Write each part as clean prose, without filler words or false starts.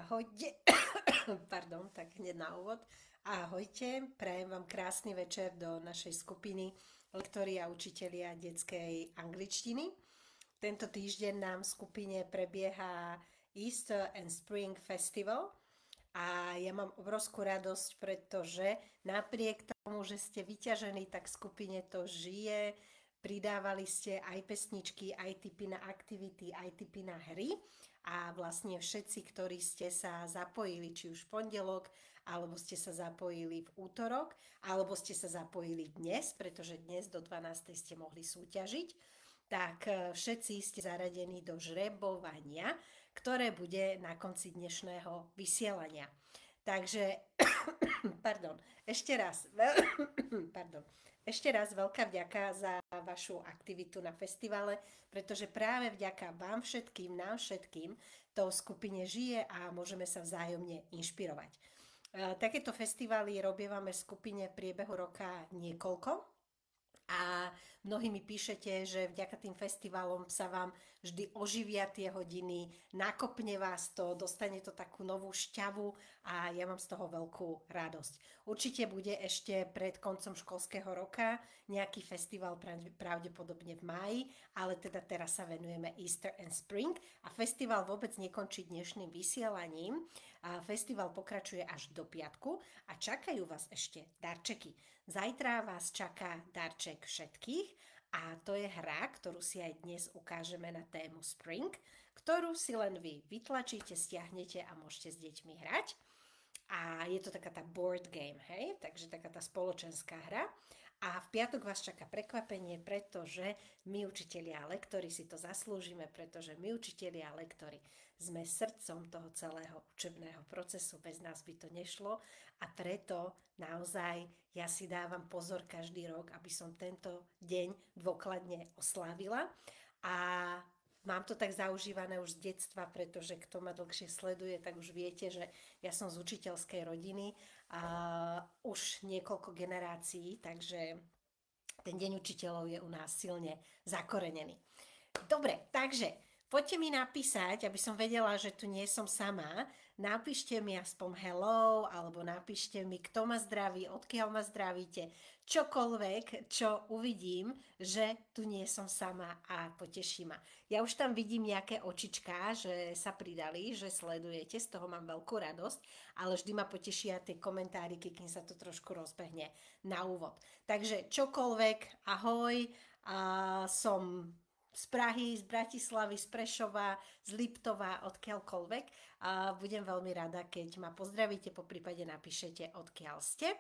Ahojte, pardon, tak hneď na úvod. Ahojte, prajem vám krásny večer do našej skupiny lektori a učitelia detskej angličtiny. Tento týždeň nám v skupine prebieha Easter and Spring Festival a ja mám obrovskú radosť, pretože napriek tomu, že ste vyťažení, tak v skupine to žije. Pridávali ste aj pesničky, aj tipy na aktivity, aj tipy na hry a vlastne všetci, ktorí ste sa zapojili, či už v pondelok, alebo ste sa zapojili v útorok, alebo ste sa zapojili dnes, pretože dnes do 12. ste mohli súťažiť, tak všetci ste zaradení do žrebovania, ktoré bude na konci dnešného vysielania. Takže, pardon, ešte raz, pardon, ešte raz veľká vďaka za vašu aktivitu na festivale, pretože práve vďaka vám všetkým, nám všetkým, to v skupine žije a môžeme sa vzájomne inšpirovať. Takéto festivály robievame v skupine v priebehu roka niekoľko. A mnohí mi píšete, že vďaka tým festivalom sa vám vždy oživia tie hodiny, nakopne vás to, dostane to takú novú šťavu a ja mám z toho veľkú radosť. Určite bude ešte pred koncom školského roka nejaký festival pravdepodobne v máji, ale teda teraz sa venujeme Easter and Spring a festival vôbec nekončí dnešným vysielaním. A festival pokračuje až do piatku a čakajú vás ešte darčeky. Zajtra vás čaká darček všetkých a to je hra, ktorú si aj dnes ukážeme na tému Spring, ktorú si len vy vytlačíte, stiahnete a môžete s deťmi hrať. A je to taká tá board game, hej? Takže taká tá spoločenská hra. A v piatok vás čaká prekvapenie, pretože my učitelia a lektori si to zaslúžime, pretože my učitelia a lektori sme srdcom toho celého učebného procesu, bez nás by to nešlo a preto naozaj ja si dávam pozor každý rok, aby som tento deň dôkladne oslávila a mám to tak zaužívané už z detstva, pretože kto ma dlhšie sleduje, tak už viete, že ja som z učiteľskej rodiny a už niekoľko generácií, takže ten deň učiteľov je u nás silne zakorenený. Dobre, takže poďte mi napísať, aby som vedela, že tu nie som sama. Napíšte mi aspoň hello, alebo napíšte mi, kto ma zdraví, odkiaľ ma zdravíte, čokoľvek, čo uvidím, že tu nie som sama a poteší ma. Ja už tam vidím nejaké očičká, že sa pridali, že sledujete, z toho mám veľkú radosť, ale vždy ma potešia tie komentáriky, kým sa to trošku rozbehne na úvod. Takže čokoľvek, ahoj, som z Prahy, z Bratislavy, z Prešova, z Liptova, odkiaľkoľvek. A budem veľmi rada, keď ma pozdravíte, poprípade napíšete, odkiaľ ste.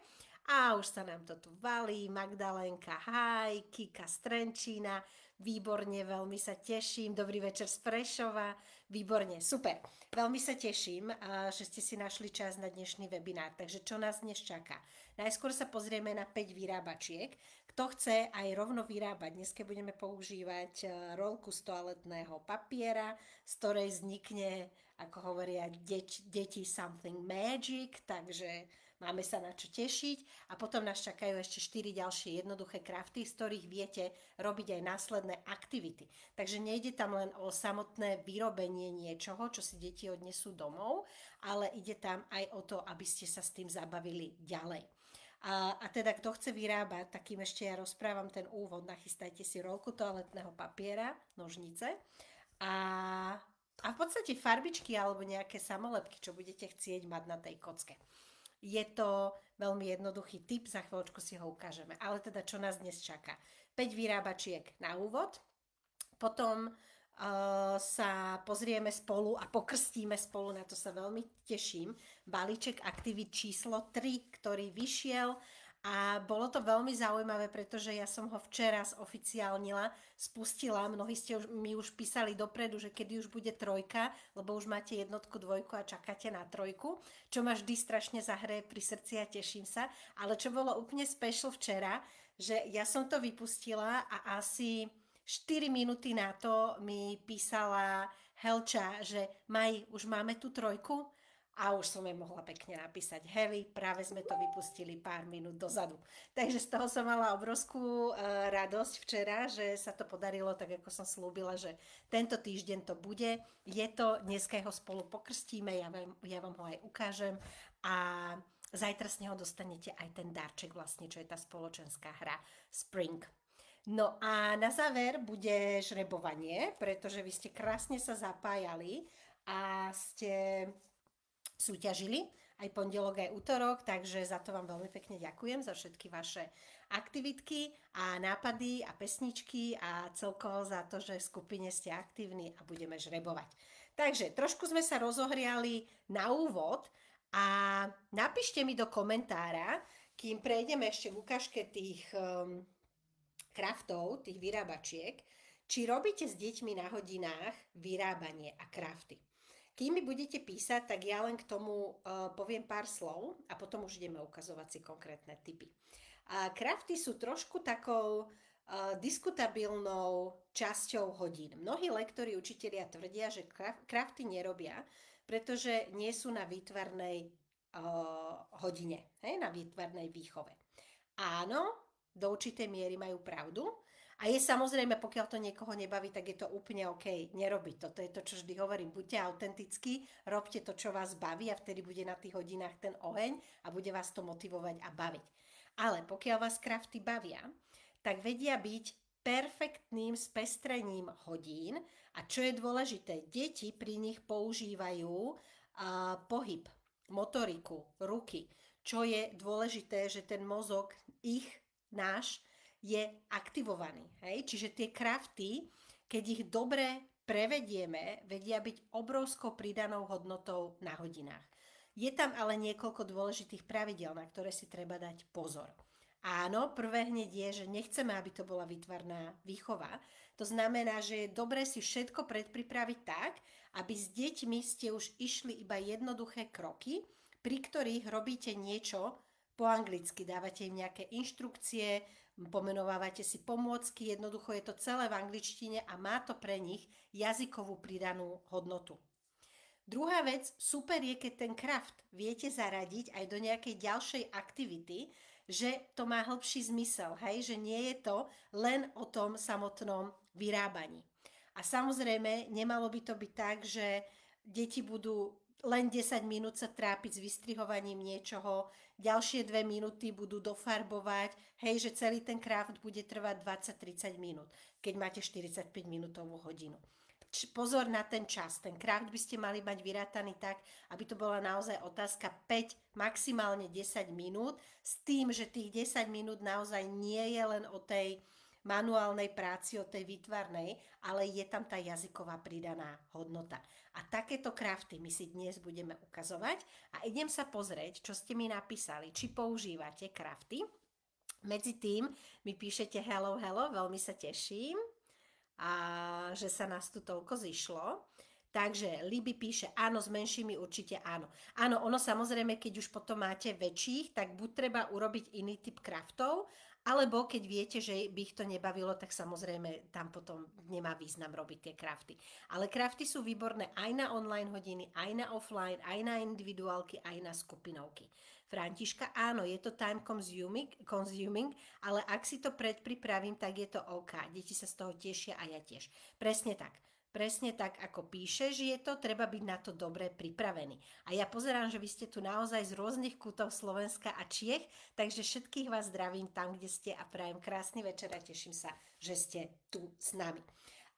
A už sa nám to tu valí, Magdalenka, haj, Kika z Trenčína, výborne, veľmi sa teším, dobrý večer z Prešova, výborne, super. Veľmi sa teším, že ste si našli čas na dnešný webinár, takže čo nás dnes čaká? Najskôr sa pozrieme na 5 vyrábačiek. Kto chce aj rovno vyrábať, dnes budeme používať rolku z toaletného papiera, z ktorej vznikne, ako hovoria deti, something magic, takže máme sa na čo tešiť. A potom nás čakajú ešte 4 ďalšie jednoduché crafty, z ktorých viete robiť aj následné aktivity. Takže nejde tam len o samotné vyrobenie niečoho, čo si deti odnesú domov, ale ide tam aj o to, aby ste sa s tým zabavili ďalej. A teda, kto chce vyrábať, takým ešte ja rozprávam ten úvod. Nachystajte si rolku toaletného papiera, nožnice a v podstate farbičky alebo nejaké samolepky, čo budete chcieť mať na tej kocke. Je to veľmi jednoduchý tip, za chvíľočku si ho ukážeme. Ale teda, čo nás dnes čaká? 5 vyrábačiek na úvod, potom sa pozrieme spolu a pokrstíme spolu, na to sa veľmi teším, balíček aktivít číslo 3, ktorý vyšiel a bolo to veľmi zaujímavé, pretože ja som ho včera zoficiálnila, spustila, mnohí ste mi už písali dopredu, že kedy už bude trojka, lebo už máte jednotku, dvojku a čakáte na trojku, čo ma vždy strašne zahreje pri srdci a teším sa, ale čo bolo úplne special včera, že ja som to vypustila a asi 4 minúty na to mi písala Helča, že Maj, už máme tú trojku A už som jej mohla pekne napísať, heli, práve sme to vypustili pár minút dozadu. Takže z toho som mala obrovskú radosť včera, že sa to podarilo, tak ako som slúbila, že tento týždeň to bude. Je to, dneska ho spolu pokrstíme, ja vám ho aj ukážem a zajtra z neho dostanete aj ten darček vlastne, čo je tá spoločenská hra Spring. No a na záver bude žrebovanie, pretože vy ste krásne sa zapájali a ste súťažili aj pondelok, aj útorok, takže za to vám veľmi pekne ďakujem, za všetky vaše aktivitky a nápady a pesničky a celkovo za to, že v skupine ste aktívni a budeme žrebovať. Takže trošku sme sa rozohriali na úvod a napíšte mi do komentára, kým prejdeme ešte k ukážke tých kraftov, tých vyrábačiek, či robíte s deťmi na hodinách vyrábanie a krafty. Kým mi budete písať, tak ja len k tomu poviem pár slov a potom už ideme ukazovať si konkrétne tipy. Krafty sú trošku takou diskutabilnou časťou hodín. Mnohí lektori, učitelia tvrdia, že krafty nerobia, pretože nie sú na výtvarnej hodine, na výtvarnej výchove. Áno, do určitej miery majú pravdu. A je samozrejme, pokiaľ to niekoho nebaví, tak je to úplne OK, nerobiť to. To je to, čo vždy hovorím, buďte autentickí, robte to, čo vás baví a vtedy bude na tých hodinách ten oheň a bude vás to motivovať a baviť. Ale pokiaľ vás krafty bavia, tak vedia byť perfektným spestrením hodín a čo je dôležité, deti pri nich používajú pohyb, motoriku, ruky, čo je dôležité, že ten mozog náš je aktivovaný. Hej? Čiže tie krafty, keď ich dobre prevedieme, vedia byť obrovskou pridanou hodnotou na hodinách. Je tam ale niekoľko dôležitých pravidel, na ktoré si treba dať pozor. Áno, prvé hneď je, že nechceme, aby to bola výtvarná výchova. To znamená, že je dobré si všetko predpripraviť tak, aby s deťmi ste už išli iba jednoduché kroky, pri ktorých robíte niečo po anglicky, dávate im nejaké inštrukcie, pomenovávate si pomôcky, jednoducho je to celé v angličtine a má to pre nich jazykovú pridanú hodnotu. Druhá vec, super je, keď ten kraft viete zaradiť aj do nejakej ďalšej aktivity, že to má hlbší zmysel, hej? Že nie je to len o tom samotnom vyrábaní. A samozrejme, nemalo by to byť tak, že deti budú len 10 minút sa trápiť s vystrihovaním niečoho, ďalšie 2 minúty budú dofarbovať, hej, že celý ten kraft bude trvať 20-30 minút, keď máte 45 minútovú hodinu. Pozor na ten čas, ten kraft by ste mali mať vyrátaný tak, aby to bola naozaj otázka 5, maximálne 10 minút, s tým, že tých 10 minút naozaj nie je len o tej manuálnej práci, o tej výtvarnej, ale je tam tá jazyková pridaná hodnota. A takéto krafty my si dnes budeme ukazovať a idem sa pozrieť, čo ste mi napísali, či používate krafty. Medzi tým mi píšete hello, veľmi sa teším, a že sa nás tu toľko zišlo. Takže Liby píše áno, s menšími určite áno. Áno, ono samozrejme, keď už potom máte väčších, tak buď treba urobiť iný typ kraftov, alebo keď viete, že by ich to nebavilo, tak samozrejme tam potom nemá význam robiť tie krafty. Ale krafty sú výborné aj na online hodiny, aj na offline, aj na individuálky, aj na skupinovky. Františka, áno, je to time consuming, ale ak si to predpripravím, tak je to OK. Deti sa z toho tešia a ja tiež. Presne tak. Presne tak, ako píše, že je to, treba byť na to dobre pripravený. A ja pozerám, že vy ste tu naozaj z rôznych kútov Slovenska a Čiech, takže všetkých vás zdravím tam, kde ste a prajem krásny večer a teším sa, že ste tu s nami.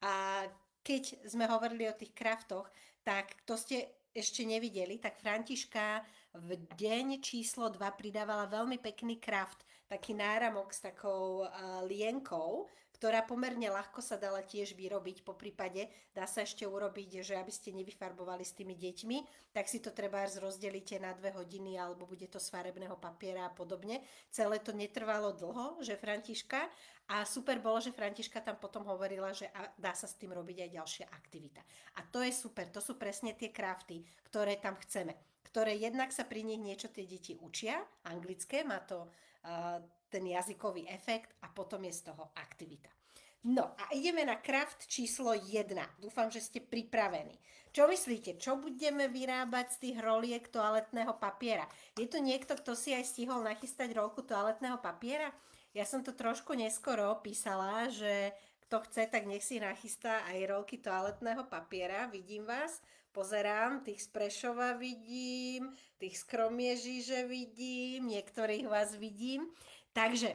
A keď sme hovorili o tých kraftoch, tak to ste ešte nevideli, tak Františka v deň číslo 2 pridávala veľmi pekný kraft, taký náramok s takou lienkou, ktorá pomerne ľahko sa dala tiež vyrobiť, po prípade dá sa ešte urobiť, že aby ste nevyfarbovali s tými deťmi, tak si to treba rozdelíte na 2 hodiny alebo bude to z farebného papiera a podobne. Celé to netrvalo dlho, že Františka, a super bolo, že Františka tam potom hovorila, že dá sa s tým robiť aj ďalšia aktivita. A to je super, to sú presne tie krafty, ktoré tam chceme, ktoré jednak sa pri nich niečo tie deti učia, anglické, má to ten jazykový efekt a potom je z toho aktivita. No a ideme na craft číslo 1. Dúfam, že ste pripravení. Čo myslíte, čo budeme vyrábať z tých roliek toaletného papiera? Je tu niekto, kto si aj stihol nachystať rolku toaletného papiera? Ja som to trošku neskoro písala, že kto chce, tak nech si nachystá aj rolky toaletného papiera. Vidím vás, pozerám, tých z Prešova vidím, tých z Kromiežiže vidím, niektorých vás vidím. Takže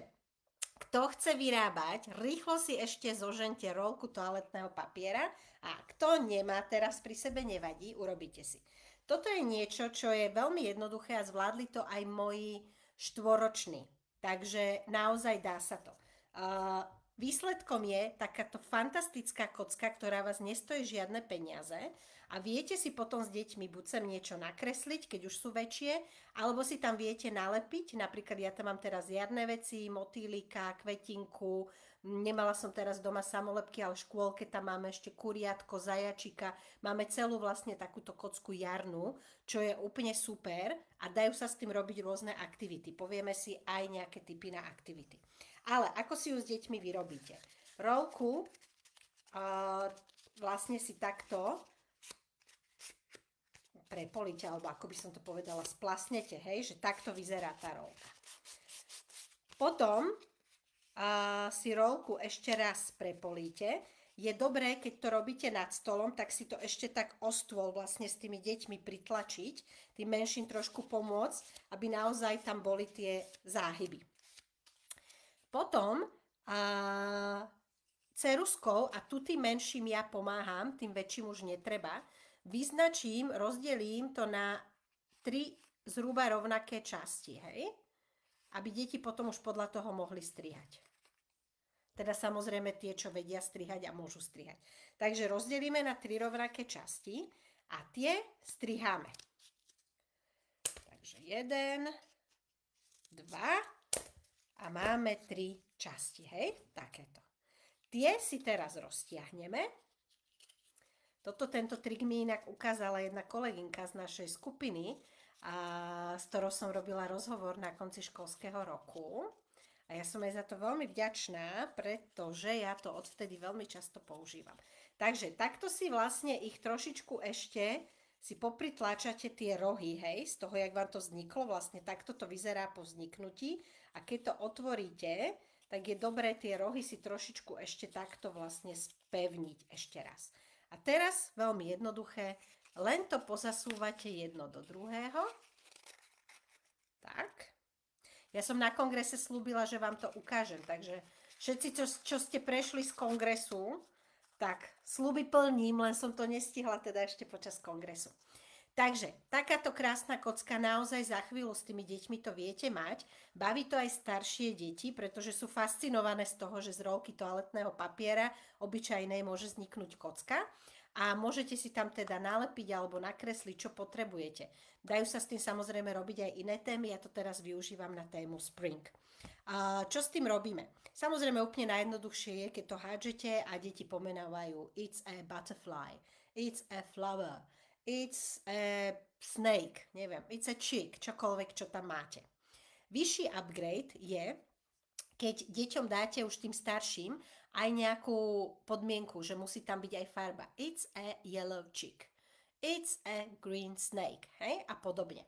kto chce vyrábať, rýchlo si ešte zožente rolku toaletného papiera a kto nemá teraz pri sebe, nevadí, urobíte si. Toto je niečo, čo je veľmi jednoduché a zvládli to aj moji štvoroční. Takže naozaj dá sa to. Výsledkom je takáto fantastická kocka, ktorá vás nestojí žiadne peniaze a viete si potom s deťmi buď sem niečo nakresliť, keď už sú väčšie, alebo si tam viete nalepiť, napríklad ja tam mám teraz jarné veci, motýlika, kvetinku, nemala som teraz doma samolepky, ale v škôlke tam máme ešte kuriatko, zajačika, máme celú vlastne takúto kocku jarnú, čo je úplne super a dajú sa s tým robiť rôzne aktivity. Povieme si aj nejaké typy na aktivity. Ale ako si ju s deťmi vyrobíte? Rolku vlastne si takto prepolite, alebo ako by som to povedala, splasnete, hej, že takto vyzerá tá rolka. Potom si rolku ešte raz prepolíte. Je dobré, keď to robíte nad stolom, tak si to ešte tak o stôl vlastne s tými deťmi pritlačiť, tým menším trošku pomôcť, aby naozaj tam boli tie záhyby. Potom ceruskou, a tu tým menším ja pomáham, tým väčším už netreba, vyznačím, rozdelím to na 3 zhruba rovnaké časti, hej? Aby deti potom už podľa toho mohli strihať. Teda samozrejme tie, čo vedia strihať a môžu strihať. Takže rozdelíme na 3 rovnaké časti a tie striháme. Takže 1, 2 a máme 3 časti, hej, takéto. Tie si teraz roztiahneme. Tento trik mi inak ukázala jedna kolegynka z našej skupiny, s ktorou som robila rozhovor na konci školského roku. A ja som aj za to veľmi vďačná, pretože ja to odvtedy veľmi často používam. Takže takto si vlastne ich trošičku ešte si popritláčate tie rohy, hej, z toho, jak vám to vzniklo, vlastne takto to vyzerá po vzniknutí. A keď to otvoríte, tak je dobré tie rohy si trošičku ešte takto vlastne spevniť ešte raz. A teraz, veľmi jednoduché, len to pozasúvate jedno do druhého. Tak. Ja som na kongrese slúbila, že vám to ukážem, takže všetci, čo ste prešli z kongresu, tak sľuby plním, len som to nestihla teda ešte počas kongresu. Takže takáto krásna kocka naozaj za chvíľu s tými deťmi to viete mať. Baví to aj staršie deti, pretože sú fascinované z toho, že z rolky toaletného papiera obyčajnej môže vzniknúť kocka. A môžete si tam teda nalepiť alebo nakresliť, čo potrebujete. Dajú sa s tým samozrejme robiť aj iné témy, ja to teraz využívam na tému Spring. Čo s tým robíme? Samozrejme úplne najjednoduchšie je, keď to hádžete a deti pomenávajú it's a butterfly, it's a flower, it's a snake, neviem, it's a chick, čokoľvek, čo tam máte. Vyšší upgrade je, keď deťom dáte už tým starším aj nejakú podmienku, že musí tam byť aj farba. It's a yellow chick, it's a green snake, hej, a podobne.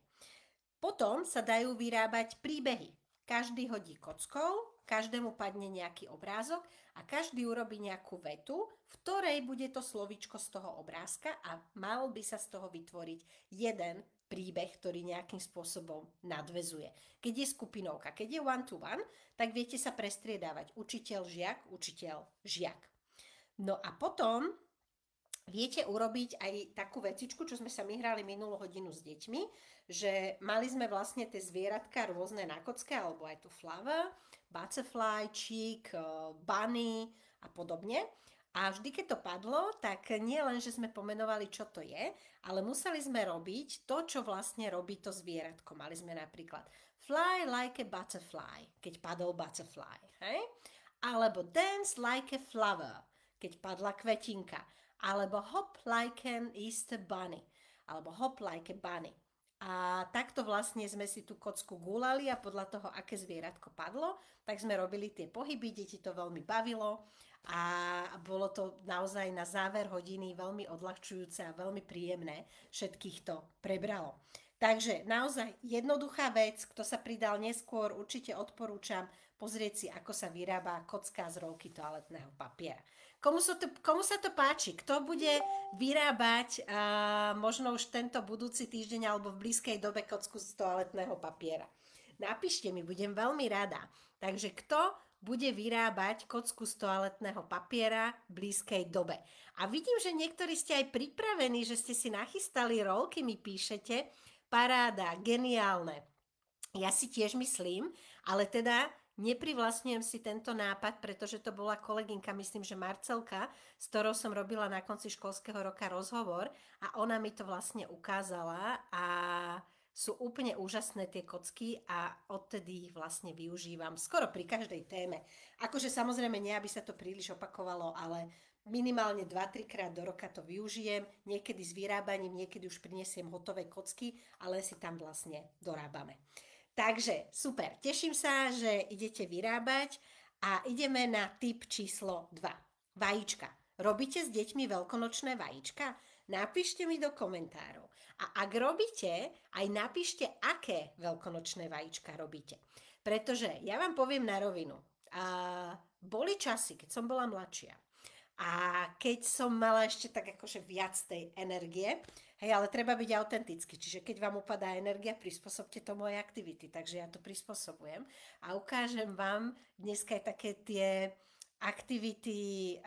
Potom sa dajú vyrábať príbehy. Každý hodí kockou, každému padne nejaký obrázok a každý urobí nejakú vetu, v ktorej bude to slovíčko z toho obrázka a mal by sa z toho vytvoriť jeden príbeh, ktorý nejakým spôsobom nadväzuje. Keď je skupinovka, keď je one-to-one, tak viete sa prestriedávať učiteľ-žiak, učiteľ-žiak. No a potom viete urobiť aj takú vecičku, čo sme sa my hrali minulú hodinu s deťmi, že mali sme vlastne tie zvieratka rôzne na kocke, alebo aj tu flower, butterfly, chick, bunny a podobne. A vždy, keď to padlo, tak nie len, že sme pomenovali, čo to je, ale museli sme robiť to, čo vlastne robí to zvieratko. Mali sme napríklad fly like a butterfly, keď padol butterfly, hej? Alebo dance like a flower, keď padla kvetinka. Alebo hop like an Easter bunny, alebo hop like a bunny. A takto vlastne sme si tú kocku gúlali a podľa toho, aké zvieratko padlo, tak sme robili tie pohyby, deti to veľmi bavilo a bolo to naozaj na záver hodiny veľmi odľahčujúce a veľmi príjemné. Všetkých to prebralo. Takže naozaj jednoduchá vec, kto sa pridal neskôr, určite odporúčam pozrieť si, ako sa vyrába kocka z rolky toaletného papiera. Komu sa to páči? Kto bude vyrábať možno už tento budúci týždeň alebo v blízkej dobe kocku z toaletného papiera? Napíšte mi, budem veľmi rada. Takže kto bude vyrábať kocku z toaletného papiera v blízkej dobe? A vidím, že niektorí ste aj pripravení, že ste si nachystali rolky, mi píšete. Paráda, geniálne. Ja si tiež myslím, ale teda neprivlastňujem si tento nápad, pretože to bola kolegynka, myslím, že Marcelka, s ktorou som robila na konci školského roka rozhovor a ona mi to vlastne ukázala a sú úplne úžasné tie kocky a odtedy ich vlastne využívam skoro pri každej téme. Akože samozrejme nie, aby sa to príliš opakovalo, ale minimálne 2-3 krát do roka to využijem, niekedy s vyrábaním, niekedy už prinesiem hotové kocky, ale si tam vlastne dorábame. Takže super, teším sa, že idete vyrábať a ideme na tip číslo 2. Vajíčka. Robíte s deťmi veľkonočné vajíčka? Napíšte mi do komentárov. A ak robíte, aj napíšte, aké veľkonočné vajíčka robíte. Pretože ja vám poviem na rovinu. Boli časy, keď som bola mladšia. A keď som mala ešte tak akože viac tej energie, hej, ale treba byť autentický, čiže keď vám upadá energia, prispôsobte to moje aktivity, takže ja to prispôsobujem a ukážem vám dneska aj také tie aktivity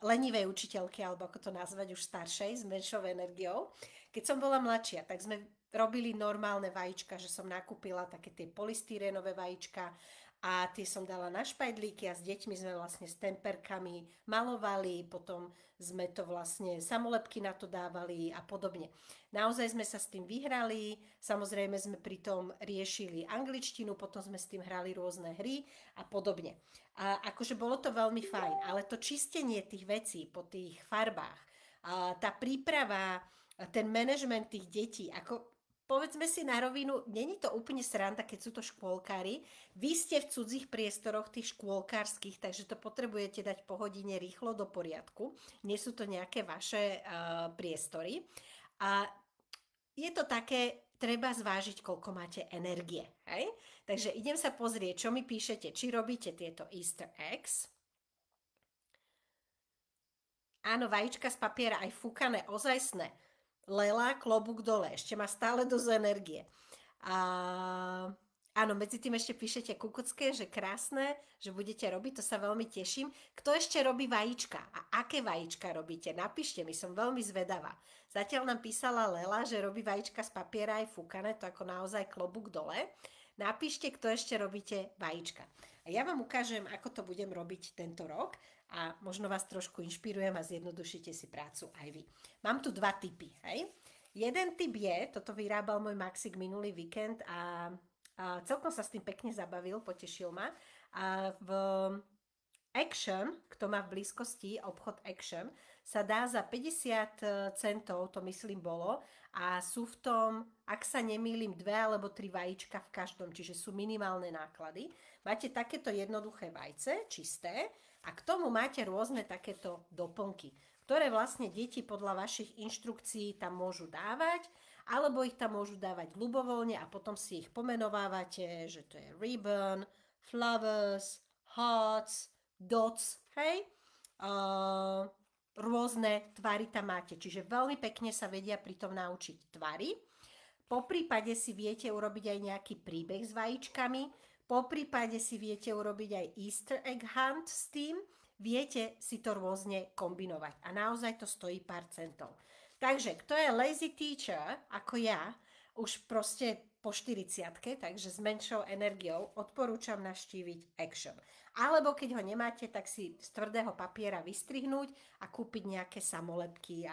lenivej učiteľky, alebo ako to nazvať už staršej, s menšou energiou. Keď som bola mladšia, tak sme robili normálne vajíčka, že som nakúpila také tie polystyrénové vajíčka, a tie som dala na špajdlíky a s deťmi sme vlastne s temperkami malovali, potom sme to vlastne samolepky na to dávali a podobne. Naozaj sme sa s tým vyhrali, samozrejme sme pritom riešili angličtinu, potom sme s tým hrali rôzne hry a podobne. A akože bolo to veľmi fajn, ale to čistenie tých vecí po tých farbách, tá príprava, ten manažment tých detí, ako povedzme si na rovinu, není to úplne sranda, keď sú to škôlkári. Vy ste v cudzích priestoroch tých škôlkárskych, takže to potrebujete dať po hodine rýchlo do poriadku. Nie sú to nejaké vaše priestory. A je to také, treba zvážiť, koľko máte energie. Hej? Takže idem sa pozrieť, čo mi píšete, či robíte tieto Easter eggs. Áno, vajíčka z papiera, aj fúkané, ozajstné. Lela, klobúk dole, ešte má stále dosť energie. Áno, medzi tým ešte píšete kukucké, že krásne, že budete robiť, to sa veľmi teším. Kto ešte robí vajíčka a aké vajíčka robíte? Napíšte mi, som veľmi zvedavá. Zatiaľ nám písala Lela, že robí vajíčka z papiera aj fúkané, to ako naozaj klobúk dole. Napíšte, kto ešte robíte vajíčka. A ja vám ukážem, ako to budem robiť tento rok a možno vás trošku inšpirujem a zjednodušíte si prácu aj vy. Mám tu 2 tipy, hej? Jeden tip je, toto vyrábal môj Maxik minulý víkend a celkom sa s tým pekne zabavil, potešil ma. A v Action, kto má v blízkosti obchod Action, sa dá za 50 centov, to myslím bolo, a sú v tom, ak sa nemýlim, 2 alebo 3 vajíčka v každom, čiže sú minimálne náklady. Máte takéto jednoduché vajce, čisté, a k tomu máte rôzne takéto doplnky, ktoré vlastne deti podľa vašich inštrukcií tam môžu dávať, alebo ich tam môžu dávať ľubovoľne a potom si ich pomenovávate, že to je ribbon, flowers, hearts, dots, hej? Rôzne tvary tam máte, čiže veľmi pekne sa vedia pritom naučiť tvary. Po prípade si viete urobiť aj nejaký príbeh s vajíčkami, po prípade si viete urobiť aj Easter egg hunt s tým, viete si to rôzne kombinovať a naozaj to stojí pár centov. Takže, kto je lazy teacher, ako ja, už proste po 40-ke, takže s menšou energiou, odporúčam navštíviť Action. Alebo keď ho nemáte, tak si z tvrdého papiera vystrihnúť a kúpiť nejaké samolepky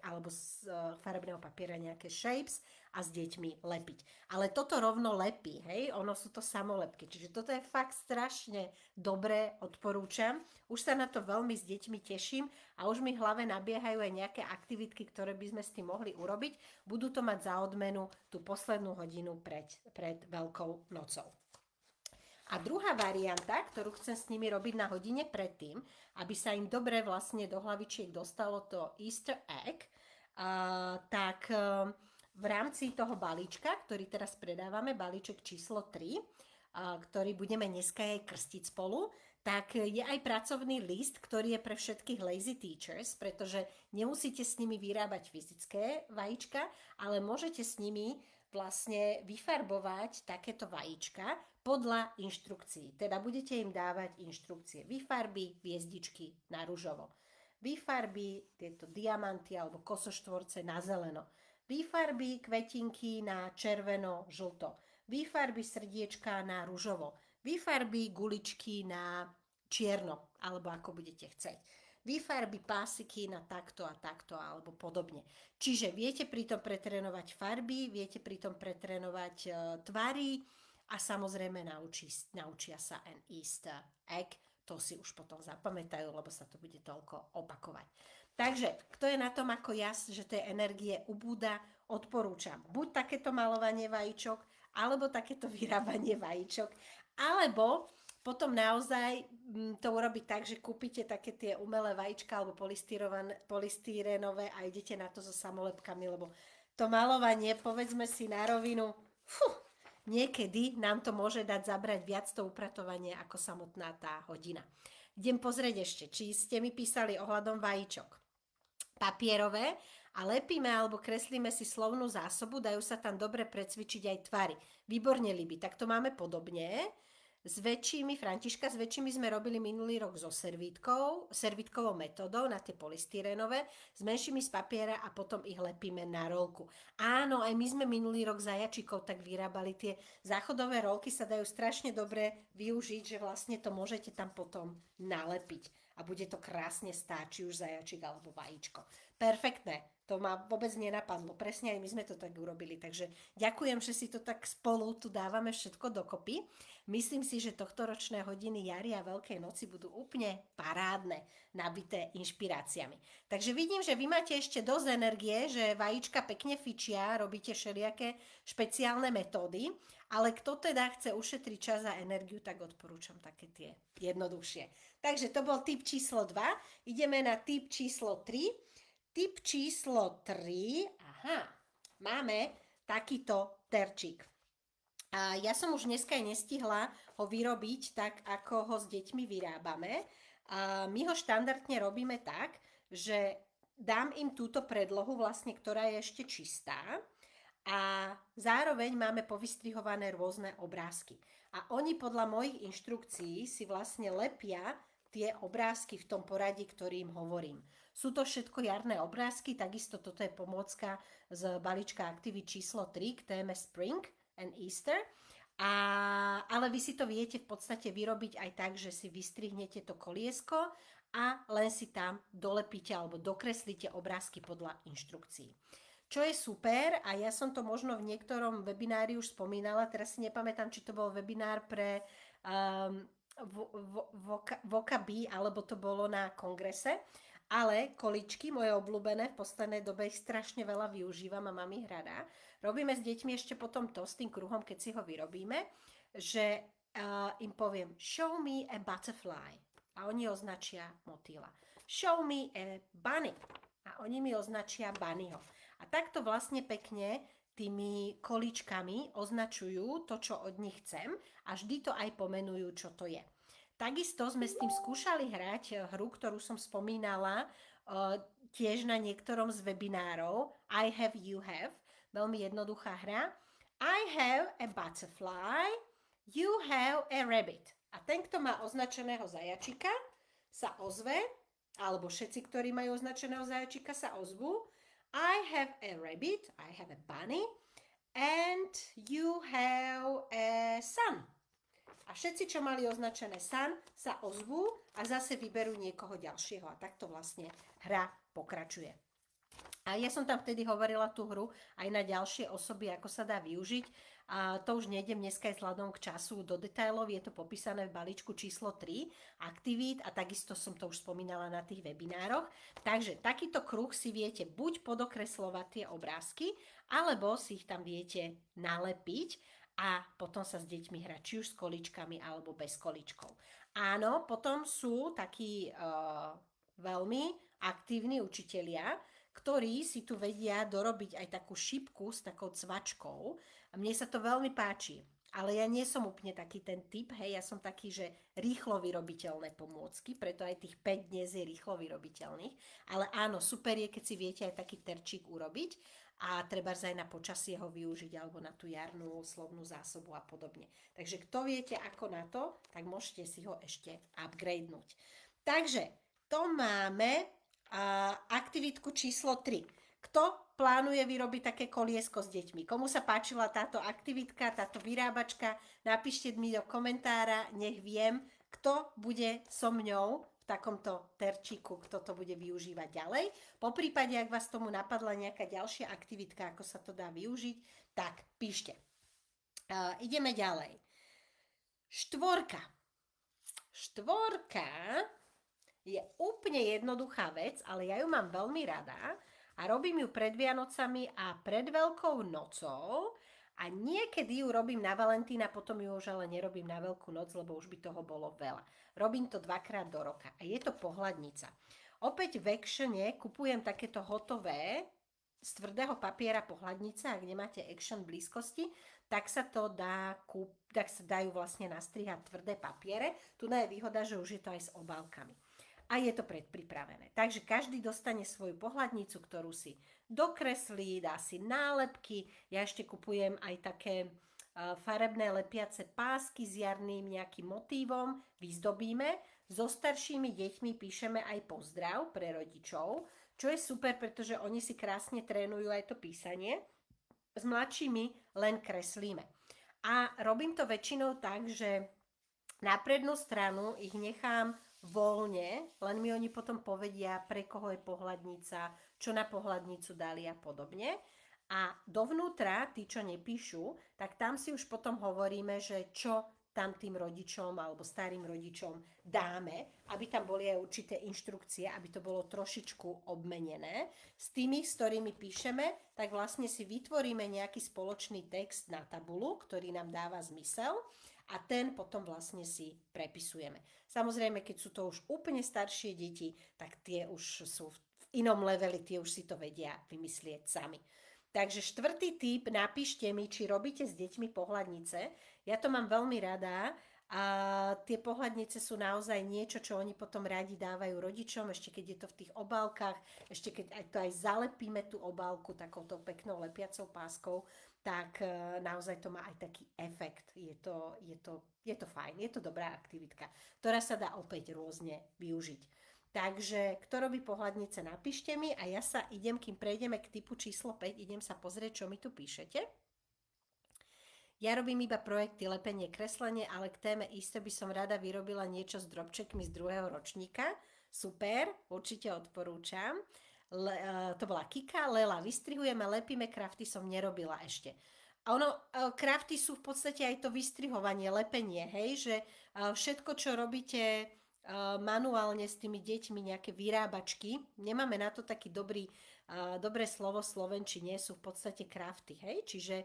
alebo z farebného papiera nejaké shapes a s deťmi lepiť. Ale toto rovno lepí, hej, ono sú to samolepky, čiže toto je fakt strašne dobré, odporúčam. Už sa na to veľmi s deťmi teším a už mi v hlave nabiehajú aj nejaké aktivitky, ktoré by sme s tým mohli urobiť. Budú to mať za odmenu tú poslednú hodinu pred Veľkou nocou. A druhá varianta, ktorú chcem s nimi robiť na hodine predtým, aby sa im dobre vlastne do hlavičiek dostalo to Easter egg, tak v rámci toho balíčka, ktorý teraz predávame, balíček číslo 3, ktorý budeme dneska aj krstiť spolu, tak je aj pracovný list, ktorý je pre všetkých lazy teachers, pretože nemusíte s nimi vyrábať fyzické vajíčka, ale môžete s nimi vlastne vyfarbovať takéto vajíčka podľa inštrukcií. Teda budete im dávať inštrukcie. Vyfarby hviezdičky na ružovo. Vyfarby tieto diamanty alebo kosoštvorce na zeleno. Vyfarby kvetinky na červeno, žlto. Vyfarby srdiečka na ružovo. Vyfarby guličky na čierno, alebo ako budete chcieť. Vyfarby pásiky na takto a takto, alebo podobne. Čiže viete pritom pretrénovať farby, viete pritom pretrénovať tvary a samozrejme naučia sa an Easter egg. To si už potom zapamätajú, lebo sa to bude toľko opakovať. Takže, kto je na tom ako ja, že tej energie ubúda, odporúčam buď takéto malovanie vajíčok, alebo takéto vyrábanie vajíčok, alebo potom naozaj to urobiť tak, že kúpite také tie umelé vajíčka alebo polystyrenové a idete na to so samolepkami, lebo to malovanie, povedzme si na rovinu, niekedy nám to môže dať zabrať viac to upratovanie ako samotná tá hodina. Idem pozrieť ešte, či ste mi písali ohľadom vajíčok. Papierové a lepíme alebo kreslíme si slovnú zásobu, dajú sa tam dobre precvičiť aj tvary. Výborne líbi, tak to máme podobne. S väčšími, Františka, s väčšími sme robili minulý rok so servítkovou metódou na tie polystyrénové, s menšími z papiera a potom ich lepíme na rolku. Áno, aj my sme minulý rok zajačikov tak vyrábali. Tie záchodové rolky sa dajú strašne dobre využiť, že vlastne to môžete tam potom nalepiť a bude to krásne stáť, či už zajačik alebo vajíčko. Perfektné, to ma vôbec nenapadlo. Presne aj my sme to tak urobili, takže ďakujem, že si to tak spolu tu dávame všetko dokopy. Myslím si, že tohtoročné hodiny jary a Veľkej noci budú úplne parádne, nabité inšpiráciami. Takže vidím, že vy máte ešte dosť energie, že vajíčka pekne fičia, robíte všelijaké špeciálne metódy, ale kto teda chce ušetriť čas a energiu, tak odporúčam také tie jednoduchšie. Takže to bol tip číslo 2. Ideme na tip číslo 3. Tip číslo 3, máme takýto terčík. A ja som už dneska aj nestihla ho vyrobiť tak, ako ho s deťmi vyrábame. A my ho štandardne robíme tak, že dám im túto predlohu, vlastne, ktorá je ešte čistá a zároveň máme povystrihované rôzne obrázky. A oni podľa mojich inštrukcií si vlastne lepia tie obrázky v tom poradí, ktorým hovorím. Sú to všetko jarné obrázky, takisto toto je pomôcka z balíčka Activity číslo 3 k téme Spring and Easter. Ale vy si to viete v podstate vyrobiť aj tak, že si vystrihnete to koliesko a len si tam dolepíte alebo dokreslíte obrázky podľa inštrukcií. Čo je super, a ja som to možno v niektorom webinári už spomínala, teraz si nepamätám, či to bol webinár pre Voka-B, alebo to bolo na kongrese, ale količky, moje obľúbené, v poslednej dobe ich strašne veľa využívam a mám ich rada. Robíme s deťmi ešte potom to, s tým kruhom, keď si ho vyrobíme, že im poviem show me a butterfly a oni označia motýla. Show me a bunny a oni mi označia bunnyho. A takto vlastne pekne tými kolíčkami označujú to, čo od nich chcem a vždy to aj pomenujú, čo to je. Takisto sme s tým skúšali hrať hru, ktorú som spomínala tiež na niektorom z webinárov. I have, you have. Veľmi jednoduchá hra. I have a butterfly, you have a rabbit. A ten, kto má označeného zajačika, sa ozve, alebo všetci, ktorí majú označeného zajačika, sa ozvú. I have a rabbit, I have a bunny, and you have a sun. A všetci, čo mali označené sun, sa ozvú a zase vyberú niekoho ďalšieho. A takto vlastne hra pokračuje. A ja som tam vtedy hovorila tú hru aj na ďalšie osoby, ako sa dá využiť. A to už nejdem dneska aj vzhľadom k času do detailov, je to popísané v balíčku číslo 3 aktivít a takisto som to už spomínala na tých webinároch. Takže takýto kruh si viete buď podokreslovať tie obrázky, alebo si ich tam viete nalepiť a potom sa s deťmi hrať, či už s količkami alebo bez količkov. Áno, potom sú takí veľmi aktívni učitelia, ktorí si tu vedia dorobiť aj takú šipku s takou cvačkou. A mne sa to veľmi páči. Ale ja nie som úplne taký ten typ, hej, ja som taký, že rýchlo vyrobiteľné pomôcky, preto aj tých 5 dnes je rýchlo vyrobiteľných. Ale áno, super je, keď si viete aj taký terčík urobiť a treba aj na počasie ho využiť alebo na tú jarnú slovnú zásobu a podobne. Takže kto viete ako na to, tak môžete si ho ešte upgradenúť. Takže to máme aktivitku číslo 3. Kto plánuje vyrobiť také koliesko s deťmi? Komu sa páčila táto aktivitka, táto vyrábačka? Napíšte mi do komentára, nech viem, kto bude so mňou v takomto terčíku, kto to bude využívať ďalej. Po prípade, ak vás tomu napadla nejaká ďalšia aktivitka, ako sa to dá využiť, tak píšte. Ideme ďalej. Štvorka je úplne jednoduchá vec, ale ja ju mám veľmi rada a robím ju pred Vianocami a pred Veľkou nocou a niekedy ju robím na Valentína, potom ju už ale nerobím na Veľkú noc, lebo už by toho bolo veľa. Robím to 2-krát do roka a je to pohľadnica. Opäť v Actione kupujem takéto hotové z tvrdého papiera pohľadnice, ak nemáte Action v blízkosti, tak sa to dajú vlastne nastrihať tvrdé papiere. Tu je výhoda, že už je to aj s obálkami. A je to predpripravené. Takže každý dostane svoju pohľadnicu, ktorú si dokreslí, dá si nálepky. Ja ešte kupujem aj také farebné lepiace pásky s jarným nejakým motívom. Vyzdobíme. So staršími deťmi píšeme aj pozdrav pre rodičov, čo je super, pretože oni si krásne trénujú aj to písanie. S mladšími len kreslíme. A robím to väčšinou tak, že na prednú stranu ich nechám voľne, len mi oni potom povedia, pre koho je pohľadnica, čo na pohľadnicu dali a podobne. A dovnútra, tí, čo nepíšu, tak tam si už potom hovoríme, že čo tam tým rodičom alebo starým rodičom dáme, aby tam boli aj určité inštrukcie, aby to bolo trošičku obmenené. S tými, s ktorými píšeme, tak vlastne si vytvoríme nejaký spoločný text na tabulu, ktorý nám dáva zmysel a ten potom vlastne si prepisujeme. Samozrejme, keď sú to už úplne staršie deti, tak tie už sú v inom leveli, tie už si to vedia vymyslieť sami. Takže 4. tip, napíšte mi, či robíte s deťmi pohľadnice. Ja to mám veľmi rada a tie pohľadnice sú naozaj niečo, čo oni potom radi dávajú rodičom, ešte keď je to v tých obálkach, ešte keď to aj zalepíme tú obálku takouto peknou lepiacou páskou, tak naozaj to má aj taký efekt. Je to fajn, je to dobrá aktivitka, ktorá sa dá opäť rôzne využiť. Takže, kto robí pohľadnice, napíšte mi a ja sa idem, kým prejdeme k typu číslo 5, idem sa pozrieť, čo mi tu píšete. Ja robím iba projekty lepenie, kreslenie, ale k téme isto by som rada vyrobila niečo s drobčekmi z 2. ročníka. Super, určite odporúčam. To bola Kika. Lela, vystrihujeme, lepíme, krafty som nerobila ešte. A krafty sú v podstate aj to vystrihovanie, lepenie, hej, že všetko, čo robíte manuálne s tými deťmi, nejaké vyrábačky, nemáme na to taký dobré slovo v slovenčine, sú v podstate krafty, hej, čiže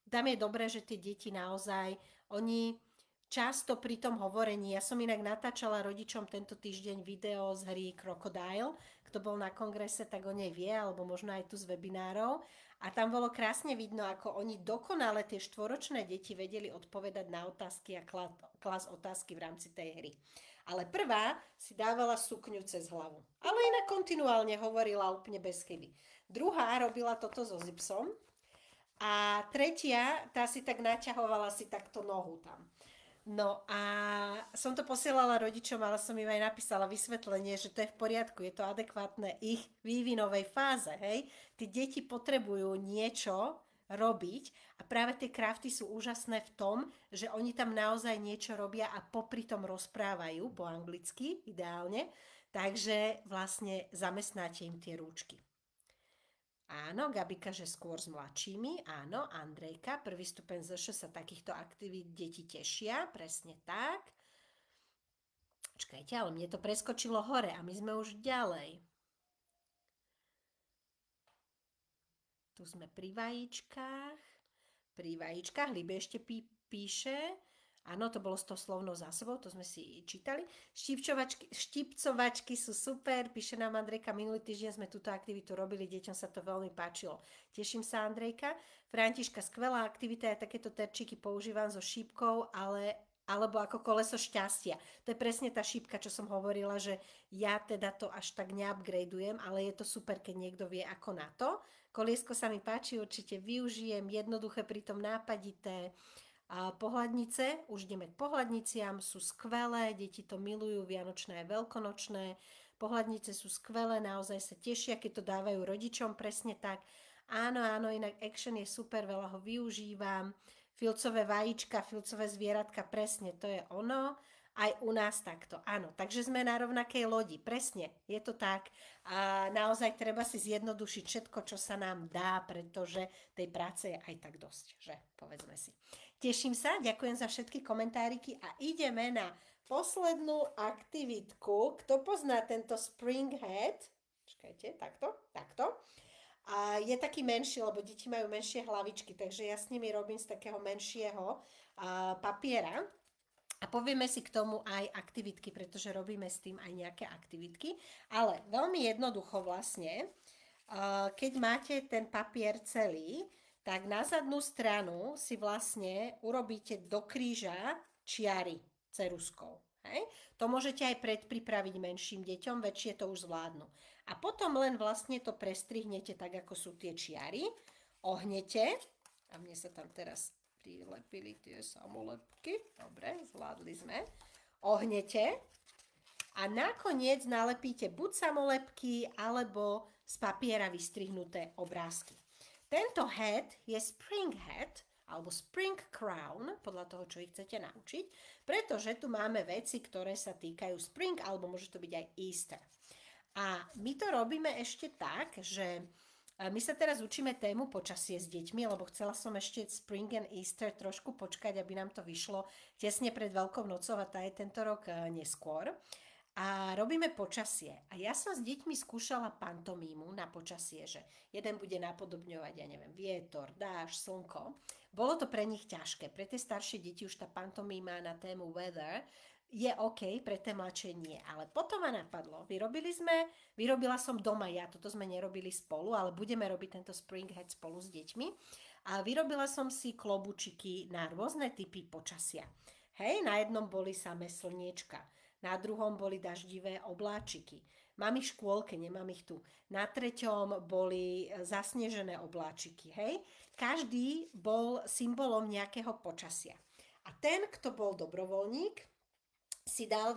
tam je dobré, že tie deti naozaj, oni často pri tom hovorení, ja som inak natáčala rodičom tento týždeň video z hry Crocodile, kto bol na kongrese, tak o nej vie, alebo možno aj tu z webinárov, a tam bolo krásne vidno, ako oni dokonale tie 4-ročné deti vedeli odpovedať na otázky a klas otázky v rámci tej hry. Ale prvá si dávala sukňu cez hlavu, ale inak kontinuálne hovorila úplne bez chyby. Druhá robila toto so zipsom a tretia, tá si tak naťahovala si takto nohu tam. No a som to posielala rodičom, ale som im aj napísala vysvetlenie, že to je v poriadku, je to adekvátne ich vývinovej fáze, hej. Tí deti potrebujú niečo robiť a práve tie krafty sú úžasné v tom, že oni tam naozaj niečo robia a popri tom rozprávajú po anglicky, ideálne, takže vlastne zamestnáte im tie rúčky. Áno, Gabika, že skôr s mladšími. Áno, Andrejka, prvý stupeň ZŠ sa takýchto aktivít deti tešia, presne tak. Čakajte, ale mne to preskočilo hore a my sme už ďalej. Tu sme pri vajíčkách. Pri vajíčkách, Libe ešte píše. Áno, to bolo s tou slovnou zásobou, to sme si čítali. Štipcovačky sú super, píše nám Andrejka, minulý týždeň sme túto aktivitu robili, deťom sa to veľmi páčilo. Teším sa, Andrejka. Františka, skvelá aktivita, ja takéto terčíky používam so šípkou, alebo ako koleso šťastia. To je presne tá šípka, čo som hovorila, že ja teda to až tak neupgradeujem, ale je to super, keď niekto vie ako na to. Koliesko sa mi páči, určite využijem, jednoduché, pritom nápadité. A pohľadnice, už ideme k pohľadniciam, sú skvelé, deti to milujú, vianočné a veľkonočné. Pohľadnice sú skvelé, naozaj sa tešia, keď to dávajú rodičom, presne tak. Áno, áno, inak Action je super, veľa ho využívam. Filcové vajíčka, filcové zvieratka, presne, to je ono. Aj u nás takto, áno. Takže sme na rovnakej lodi, presne, je to tak. A naozaj treba si zjednodušiť všetko, čo sa nám dá, pretože tej práce je aj tak dosť, že? Povedzme si. Teším sa, ďakujem za všetky komentáriky a ideme na poslednú aktivitku. Kto pozná tento Spring Hat? Počkajte, takto. A je taký menší, lebo deti majú menšie hlavičky, takže ja s nimi robím z takého menšieho papiera. A povieme si k tomu aj aktivitky, pretože robíme s tým aj nejaké aktivitky. Ale veľmi jednoducho vlastne, keď máte ten papier celý, tak na zadnú stranu si vlastne urobíte do kríža čiary ceruskou. Hej? To môžete aj predpripraviť menším deťom, väčšie to už zvládnu. A potom len vlastne to prestrihnete tak, ako sú tie čiary, ohnete, a mne sa tam teraz prilepili tie samolepky, dobre, zvládli sme, ohnete a nakoniec nalepíte buď samolepky, alebo z papiera vystrihnuté obrázky. Tento hat je Spring Hat, alebo Spring Crown, podľa toho, čo ich chcete naučiť, pretože tu máme veci, ktoré sa týkajú Spring, alebo môže to byť aj Easter. A my to robíme ešte tak, že my sa teraz učíme tému počasie s deťmi, lebo chcela som ešte Spring and Easter trošku počkať, aby nám to vyšlo tesne pred Veľkou nocou a tá je tento rok neskôr. A robíme počasie. A ja som s deťmi skúšala pantomímu na počasie, že jeden bude napodobňovať, ja neviem, vietor, dážď, slnko. Bolo to pre nich ťažké. Pre tie staršie deti už tá pantomíma na tému weather je OK, pre tie mladšie nie. Ale potom ma napadlo, vyrobila som doma ja, toto sme nerobili spolu, ale budeme robiť tento Spring Hat spolu s deťmi. A vyrobila som si klobučiky na rôzne typy počasia. Hej, na jednom boli samé slniečka. Na druhom boli daždivé obláčiky. Mám ich v škôlke, nemám ich tu. Na treťom boli zasnežené obláčiky, hej. Každý bol symbolom nejakého počasia. A ten, kto bol dobrovoľník,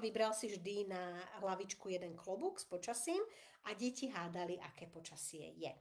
vybral si vždy na hlavičku jeden klobúk s počasím a deti hádali, aké počasie je.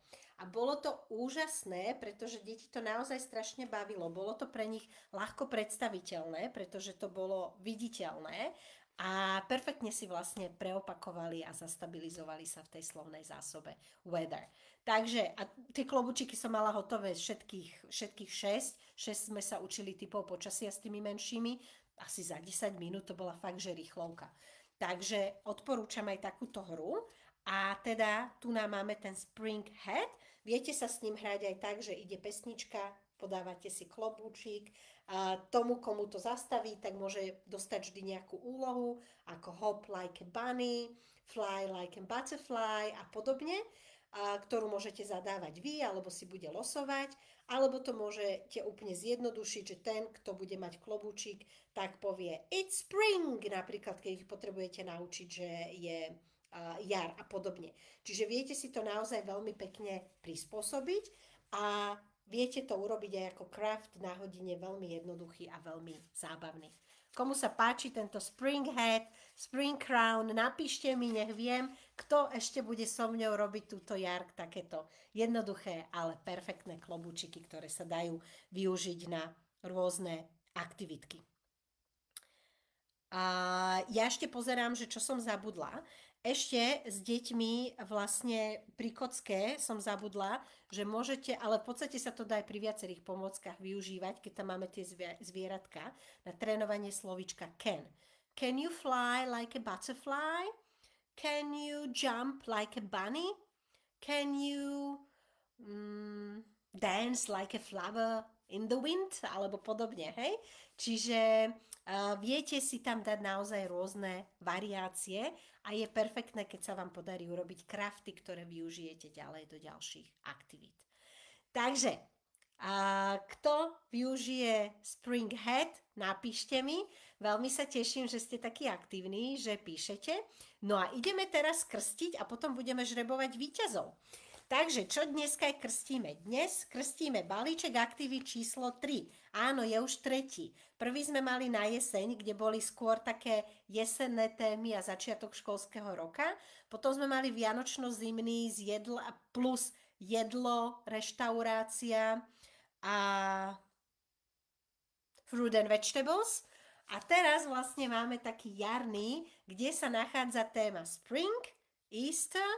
A bolo to úžasné, pretože deti to naozaj strašne bavilo. Bolo to pre nich ľahko predstaviteľné, pretože to bolo viditeľné. A perfektne si vlastne preopakovali a zastabilizovali sa v tej slovnej zásobe weather. Takže a tie klobučiky som mala hotové všetkých 6 sme sa učili typov počasia s tými menšími, asi za 10 minút, to bola fakt, že rýchlovka. Takže odporúčam aj takúto hru. A teda tu nám máme ten Spring Hat. Viete sa s ním hrať aj tak, že ide pesnička, podávate si klobúčik, a tomu, komu to zastaví, tak môže dostať vždy nejakú úlohu, ako hop like a bunny, fly like a butterfly a podobne, ktorú môžete zadávať vy, alebo si bude losovať, alebo to môžete úplne zjednodušiť, že ten, kto bude mať klobúčik, tak povie it's spring, napríklad, keď ich potrebujete naučiť, že je jar a podobne. Čiže viete si to naozaj veľmi pekne prispôsobiť a viete to urobiť aj ako craft na hodine, veľmi jednoduchý a veľmi zábavný. Komu sa páči tento Spring Hat, Spring Crown, napíšte mi, nech viem, kto ešte bude so mňou robiť túto jar, takéto jednoduché, ale perfektné klobúčiky, ktoré sa dajú využiť na rôzne aktivitky. A ja ešte pozerám, že čo som zabudla. Ešte s deťmi vlastne pri kocke som zabudla, že môžete, ale v podstate sa to dá aj pri viacerých pomôckach využívať, keď tam máme tie zvieratka, na trénovanie slovíčka can. Can you fly like a butterfly? Can you jump like a bunny? Can you dance like a flower in the wind? Alebo podobne, hej? Čiže viete si tam dať naozaj rôzne variácie a je perfektné, keď sa vám podarí urobiť crafty, ktoré využijete ďalej do ďalších aktivít. Takže, kto využije Spring Head, napíšte mi. Veľmi sa teším, že ste takí aktívni, že píšete. No a ideme teraz krstiť a potom budeme žrebovať víťazov. Takže, čo dneska krstíme? Dnes krstíme balíček aktivít číslo 3. Áno, je už tretí. Prvý sme mali na jeseň, kde boli skôr také jesenné témy a začiatok školského roka. Potom sme mali vianočno-zimný plus jedlo, reštaurácia a fruit and vegetables. A teraz vlastne máme taký jarný, kde sa nachádza téma Spring, Easter,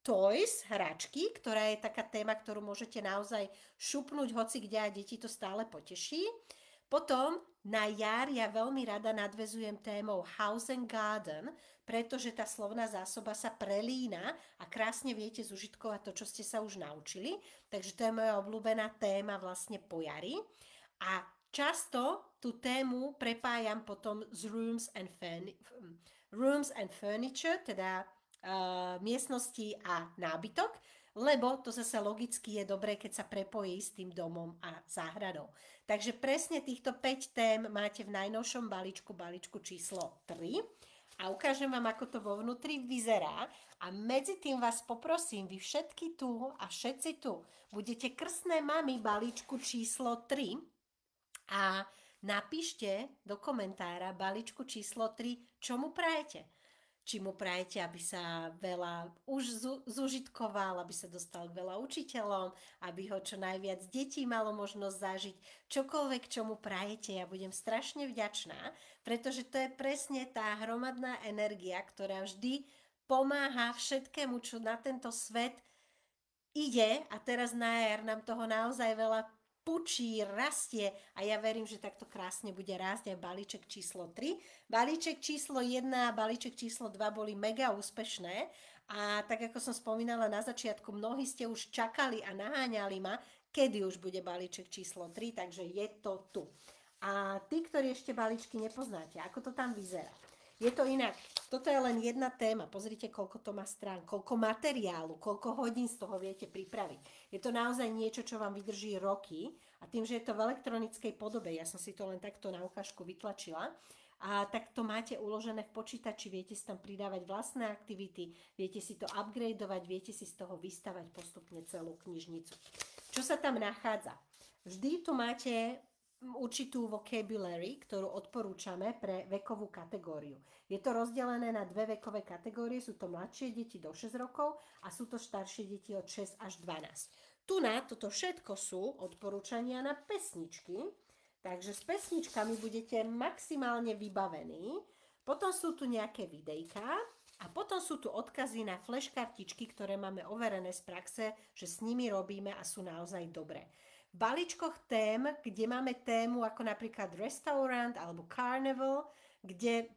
Toys, hračky, ktorá je taká téma, ktorú môžete naozaj šupnúť hoci kde a deti to stále poteší. Potom na jar ja veľmi rada nadväzujem témou House and Garden, pretože tá slovná zásoba sa prelína a krásne viete zužitkovať to, čo ste sa už naučili. Takže to je moja obľúbená téma vlastne po jari. A často tú tému prepájam potom s Rooms and Furniture, teda miestnosti a nábytok, lebo to zase logicky je dobré, keď sa prepojí s tým domom a záhradou. Takže presne týchto 5 tém máte v najnovšom balíčku číslo 3 a ukážem vám, ako to vo vnútri vyzerá a medzi tým vás poprosím, vy všetky tu a všetci tu budete krstné mami balíčku číslo 3 a napíšte do komentára balíčku číslo 3, čo mu prajete. Či mu prajete, aby sa veľa už zužitkoval, aby sa dostal k veľa učiteľom, aby ho čo najviac detí malo možnosť zažiť. Čokoľvek, čo mu prajete, ja budem strašne vďačná, pretože to je presne tá hromadná energia, ktorá vždy pomáha všetkému, čo na tento svet ide a teraz na jar nám toho naozaj veľa pučí, rastie a ja verím, že takto krásne bude rásť aj balíček číslo 3. Balíček číslo 1 a balíček číslo 2 boli mega úspešné a tak ako som spomínala na začiatku, mnohí ste už čakali a naháňali ma, kedy už bude balíček číslo 3, takže je to tu. A tí, ktorí ešte balíčky nepoznáte, ako to tam vyzerá? Je to inak. Toto je len jedna téma. Pozrite, koľko to má strán, koľko materiálu, koľko hodín z toho viete pripraviť. Je to naozaj niečo, čo vám vydrží roky a tým, že je to v elektronickej podobe, ja som si to len takto na ukážku vytlačila, a tak to máte uložené v počítači, viete si tam pridávať vlastné aktivity, viete si to upgradeovať, viete si z toho vystavať postupne celú knižnicu. Čo sa tam nachádza? Vždy tu máte určitú vocabulary, ktorú odporúčame pre vekovú kategóriu. Je to rozdelené na dve vekové kategórie, sú to mladšie deti do 6 rokov a sú to staršie deti od 6 až 12. Tu na toto všetko sú odporúčania na pesničky, takže s pesničkami budete maximálne vybavení. Potom sú tu nejaké videjká a potom sú tu odkazy na flashkartičky, ktoré máme overené z praxe, že s nimi robíme a sú naozaj dobré. V balíčkoch tém, kde máme tému ako napríklad restaurant alebo carnival, kde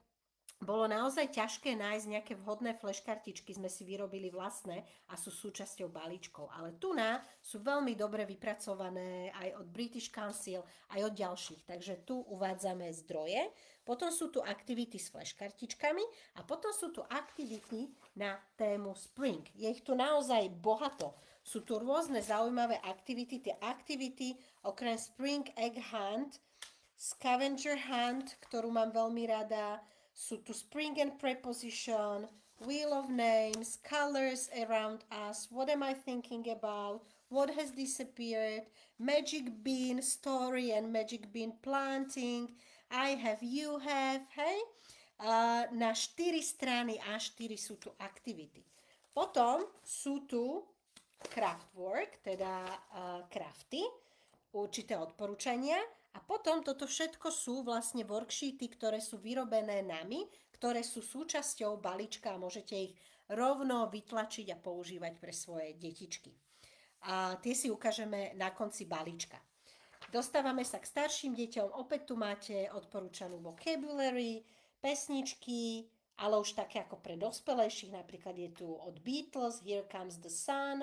bolo naozaj ťažké nájsť nejaké vhodné flashkartičky, sme si vyrobili vlastné a sú súčasťou balíčkov. Ale tuná sú veľmi dobre vypracované aj od British Council, aj od ďalších. Takže tu uvádzame zdroje. Potom sú tu aktivity s flashkartičkami a potom sú tu aktivity na tému Spring. Je ich tu naozaj bohato. Sú tu rôzne zaujímavé aktivity. Tie aktivity okrem Spring Egg Hunt, Scavenger Hunt, ktorú mám veľmi rada, sú tu Spring and Preposition, Wheel of Names, Colors Around Us, What Am I Thinking About, What Has Disappeared, Magic Bean Story and Magic Bean Planting, I Have, You Have, hej? Na 4 strany A4 sú tu aktivity. Potom sú tu craftwork, teda crafty, určité odporúčania A potom toto všetko sú vlastne worksheety, ktoré sú vyrobené nami, ktoré sú súčasťou balíčka a môžete ich rovno vytlačiť a používať pre svoje detičky. A tie si ukážeme na konci balíčka. Dostávame sa k starším deťom. Opäť tu máte odporúčanú vocabulary, pesničky, ale už také ako pre dospelejších. Napríklad je tu od Beatles Here Comes the Sun,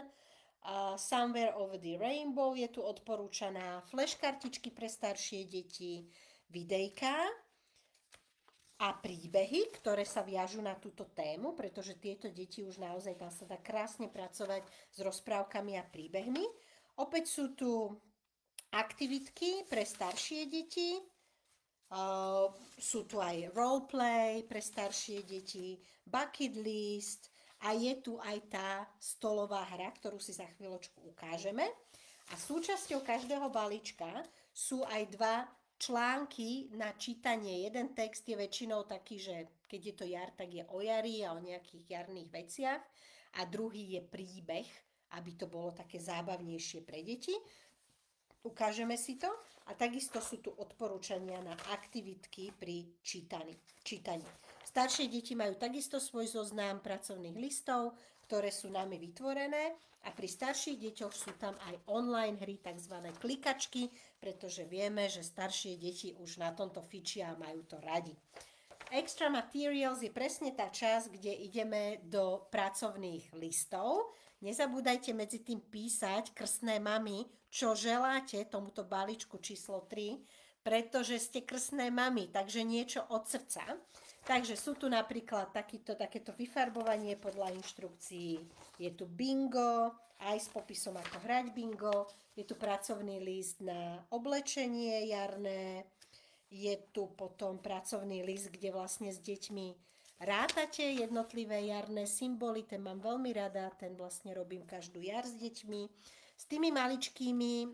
Somewhere Over the Rainbow je tu odporúčaná, flashkartičky pre staršie deti, videjka a príbehy, ktoré sa viažú na túto tému, pretože tieto deti už naozaj tam sa dá krásne pracovať s rozprávkami a príbehmi. Opäť sú tu aktivitky pre staršie deti, sú tu aj roleplay pre staršie deti, bucket list a je tu aj tá stolová hra, ktorú si za chvíľočku ukážeme. A súčasťou každého balíčka sú aj dva články na čítanie. Jeden text je väčšinou taký, že keď je to jar, tak je o jari a o nejakých jarných veciach. A druhý je príbeh, aby to bolo také zábavnejšie pre deti. Ukážeme si to. A takisto sú tu odporúčania na aktivitky pri čítaní. Staršie deti majú takisto svoj zoznam pracovných listov, ktoré sú nami vytvorené a pri starších deťoch sú tam aj online hry, tzv. Klikačky, pretože vieme, že staršie deti už na tomto fičia a majú to radi. Extra Materials je presne tá časť, kde ideme do pracovných listov. Nezabúdajte medzi tým písať krstné mamy, čo želáte tomuto balíčku číslo 3, pretože ste krstné mamy, takže niečo od srdca. Takže sú tu napríklad takéto vyfarbovanie podľa inštrukcií. Je tu bingo, aj s popisom ako hrať bingo. Je tu pracovný list na oblečenie jarné. Je tu potom pracovný list, kde vlastne s deťmi rátate jednotlivé jarné symboly. Ten mám veľmi rada, ten vlastne robím každú jar s deťmi. S tými maličkými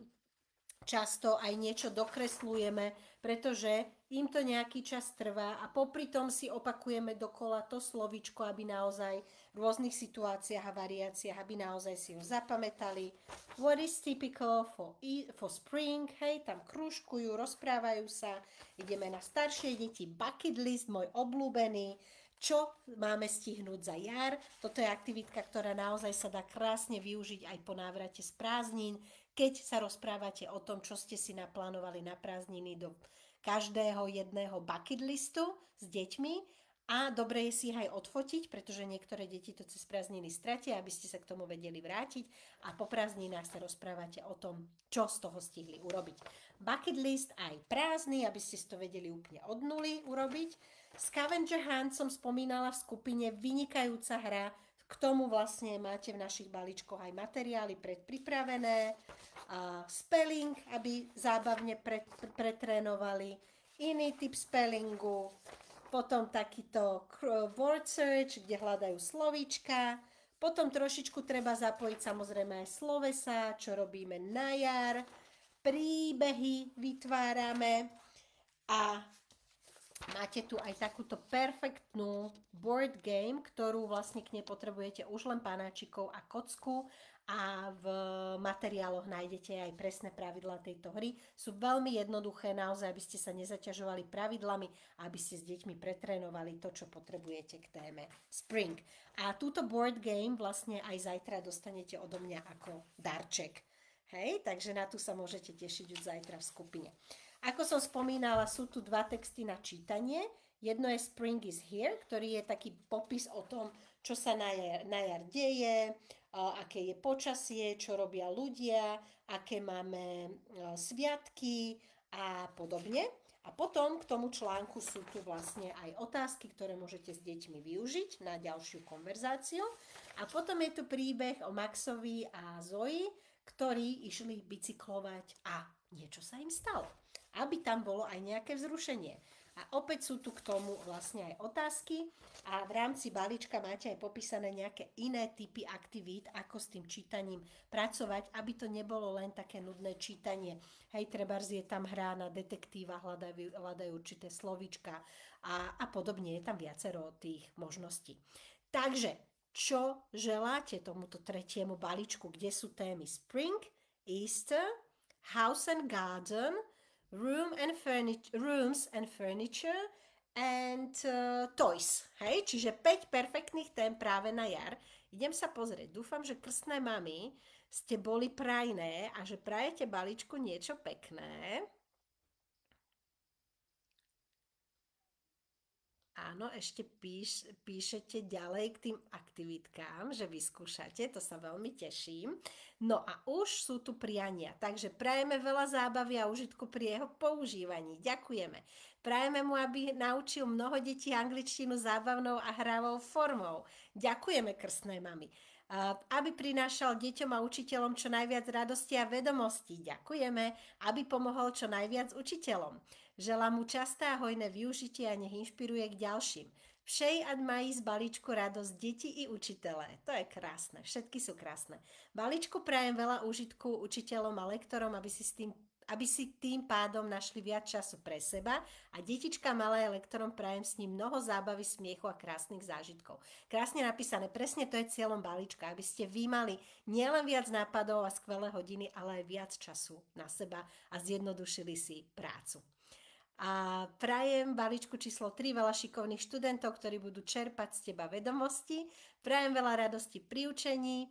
často aj niečo dokreslujeme, pretože im to nejaký čas trvá a popri tom si opakujeme dokola to slovíčko, aby naozaj v rôznych situáciách a variáciách, aby naozaj si ho zapamätali. What is typical for spring? Hej, tam krúžkujú, rozprávajú sa. Ideme na staršie deti. Bucket list, môj obľúbený. Čo máme stihnúť za jar? Toto je aktivitka, ktorá naozaj sa dá krásne využiť aj po návrate z prázdnin, keď sa rozprávate o tom, čo ste si naplánovali na prázdniny do každého jedného bucket listu s deťmi a dobre je si ich aj odfotiť, pretože niektoré deti to cez prázdniny stratia, aby ste sa k tomu vedeli vrátiť a po prázdninách sa rozprávate o tom, čo z toho stihli urobiť. Bucket list aj prázdny, aby ste si to vedeli úplne od nuly urobiť. Scavenger Hunt som spomínala v skupine, vynikajúca hra, k tomu vlastne máte v našich balíčkoch aj materiály predpripravené, spelling, aby zábavne pretrénovali, iný typ spellingu, potom takýto word search, kde hľadajú slovíčka, potom trošičku treba zapojiť samozrejme aj slovesa, čo robíme na jar, príbehy vytvárame a máte tu aj takúto perfektnú board game, ktorú vlastne k nej potrebujete už len panáčikov a kocku a v materiáloch nájdete aj presné pravidlá tejto hry. Sú veľmi jednoduché, naozaj, aby ste sa nezaťažovali pravidlami a aby ste s deťmi pretrénovali to, čo potrebujete k téme Spring. A túto board game vlastne aj zajtra dostanete odo mňa ako darček. Hej, takže na tú sa môžete tešiť už zajtra v skupine. Ako som spomínala, sú tu dva texty na čítanie. Jedno je Spring is here, ktorý je taký popis o tom, čo sa na jar deje, aké je počasie, čo robia ľudia, aké máme sviatky a podobne. A potom k tomu článku sú tu vlastne aj otázky, ktoré môžete s deťmi využiť na ďalšiu konverzáciu. A potom je tu príbeh o Maxovi a Zoji, ktorí išli bicyklovať a niečo sa im stalo, aby tam bolo aj nejaké vzrušenie. A opäť sú tu k tomu vlastne aj otázky a v rámci balíčka máte aj popísané nejaké iné typy aktivít, ako s tým čítaním pracovať, aby to nebolo len také nudné čítanie. Hej, trebárs je tam hra na detektíva, hľadajú určité slovíčka a podobne, je tam viacero tých možností. Takže, čo želáte tomuto tretiemu balíčku, kde sú témy Spring, Easter, House and Garden, rooms and furniture and toys. Hej, čiže 5 perfektných tém práve na jar. Idem sa pozrieť. Dúfam, že krstné mami ste boli prajné a že prajete balíčku niečo pekné. Áno, ešte píšete ďalej k tým aktivitkám, že vyskúšate, to sa veľmi teším. No a už sú tu priania, takže prajeme veľa zábavy a užitku pri jeho používaní. Ďakujeme. Prajeme mu, aby naučil mnoho detí angličtinu zábavnou a hravou formou. Ďakujeme, krstné mami. Aby prinášal deťom a učiteľom čo najviac radosti a vedomostí. Ďakujeme, aby pomohol čo najviac učiteľom. Želám mu časté a hojné využitie a nech inšpiruje k ďalším. Všej ať mají z balíčku radosť deti i učitelé. To je krásne, všetky sú krásne. Balíčku prajem veľa úžitku učiteľom a lektorom, aby si tým pádom našli viac času pre seba a detička malé lektorom prajem s ním mnoho zábavy, smiechu a krásnych zážitkov. Krásne napísané, presne to je cieľom balíčka, aby ste vy mali nielen viac nápadov a skvelé hodiny, ale aj viac času na seba a zjednodušili si prácu. A prajem balíčku číslo 3 veľa šikovných študentov, ktorí budú čerpať z teba vedomosti. Prajem veľa radosti pri učení,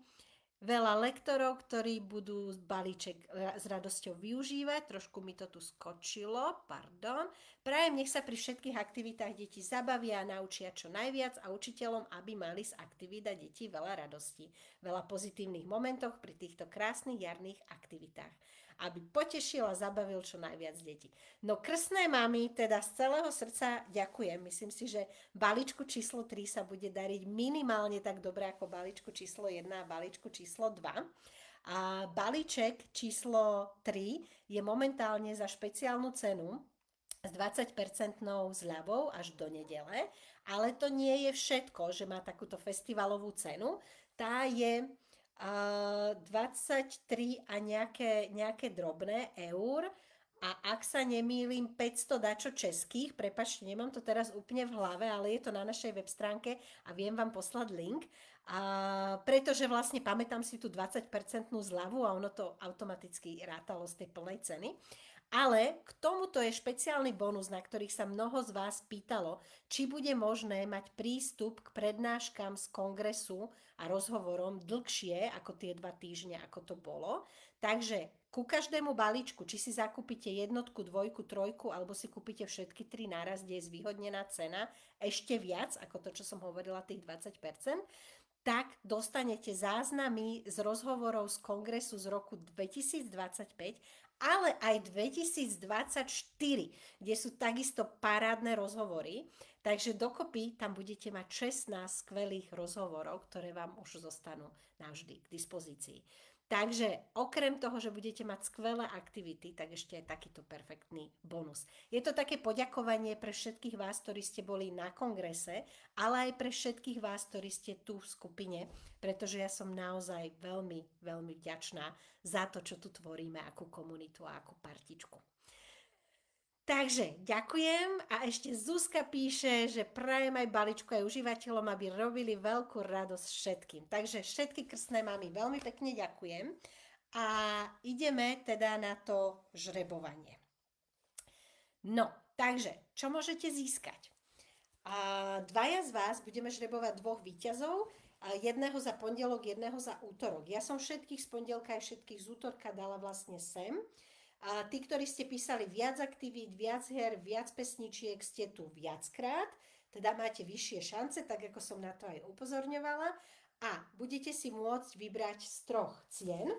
veľa lektorov, ktorí budú balíček s radosťou využívať. Trošku mi to tu skočilo, pardon. Prajem, nech sa pri všetkých aktivitách deti zabavia a naučia čo najviac a učiteľom, aby mali z aktivít a detí veľa radosti. Veľa pozitívnych momentov pri týchto krásnych jarných aktivitách. Aby potešil a zabavil čo najviac detí. No krstné mami, teda z celého srdca ďakujem. Myslím si, že balíčku číslo 3 sa bude dariť minimálne tak dobre ako balíčku číslo 1 a balíčku číslo 2. A balíček číslo 3 je momentálne za špeciálnu cenu s 20% zľavou až do nedele, ale to nie je všetko, že má takúto festivalovú cenu. Tá je 23 a nejaké drobné eur a ak sa nemýlim 500 dačo českých, prepáčte, nemám to teraz úplne v hlave, ale je to na našej web stránke a viem vám poslať link, pretože vlastne pamätám si tú 20% zľavu a ono to automaticky rátalo z tej plnej ceny. Ale k tomuto je špeciálny bonus, na ktorých sa mnoho z vás pýtalo, či bude možné mať prístup k prednáškam z kongresu a rozhovorom dlhšie ako tie 2 týždne, ako to bolo. Takže ku každému balíčku, či si zakúpite jednotku, dvojku, trojku, alebo si kúpite všetky 3 naraz, kde je zvýhodnená cena, ešte viac ako to, čo som hovorila, tých 20%, tak dostanete záznamy z rozhovorov z kongresu z roku 2025, ale aj 2024, kde sú takisto parádne rozhovory. Takže dokopy tam budete mať 16 skvelých rozhovorov, ktoré vám už zostanú navždy k dispozícii. Takže okrem toho, že budete mať skvelé aktivity, tak ešte je takýto perfektný bonus. Je to také poďakovanie pre všetkých vás, ktorí ste boli na kongrese, ale aj pre všetkých vás, ktorí ste tu v skupine, pretože ja som naozaj veľmi, veľmi vďačná za to, čo tu tvoríme, akú komunitu a akú partičku. Takže ďakujem a ešte Zuzka píše, že prajem aj balíčku aj užívateľom, aby robili veľkú radosť všetkým. Takže všetky krstné mami veľmi pekne ďakujem a ideme teda na to žrebovanie. No, takže čo môžete získať? Dvaja z vás budeme žrebovať 2 víťazov, jedného za pondelok, jedného za útorok. Ja som všetkých z pondelka a všetkých z útorka dala vlastne sem. A tí, ktorí ste písali viac aktivít, viac her, viac pesničiek, ste tu viackrát, teda máte vyššie šance, tak ako som na to aj upozorňovala. A budete si môcť vybrať z 3 cien.